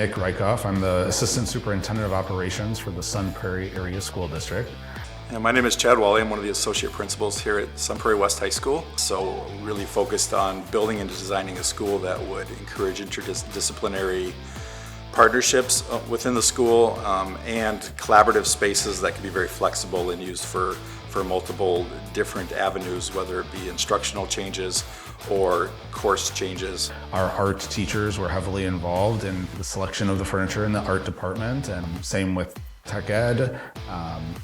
Nick Reichhoff. I'm the Assistant Superintendent of Operations for the Sun Prairie Area School District. And my name is Chad Whalley. I'm one of the associate principals here at Sun Prairie West High School. So really focused on building and designing a school that would encourage interdisciplinary partnerships within the school and collaborative spaces that can be very flexible and used for multiple different avenues, whether it be instructional changes or course changes. Our art teachers were heavily involved in the selection of the furniture in the art department, and same with tech ed,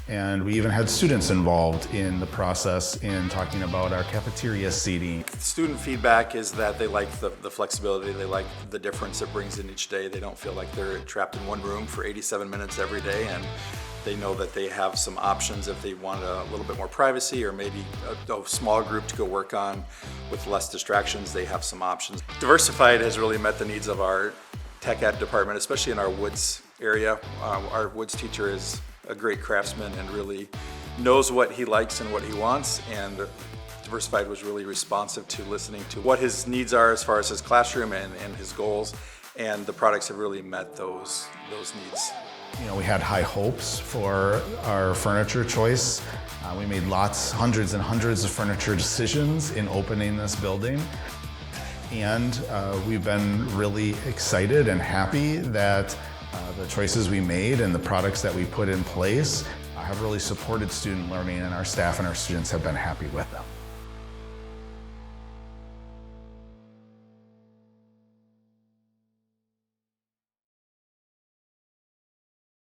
and we even had students involved in the process in talking about our cafeteria seating. Student feedback is that they like the flexibility, they like the difference it brings in each day. They don't feel like they're trapped in one room for 87 minutes every day, and they know that they have some options if they want a little bit more privacy or maybe a small group to go work on with less distractions. They have some options. Diversified has really met the needs of our tech ed department, especially in our woods area. Our woods teacher is a great craftsman and really knows what he likes and what he wants, and Diversified was really responsive to listening to what his needs are as far as his classroom and his goals, and the products have really met those needs. You know, we had high hopes for our furniture choice. We made hundreds and hundreds of furniture decisions in opening this building. And we've been really excited and happy that the choices we made and the products that we put in place have really supported student learning, and our staff and our students have been happy with them.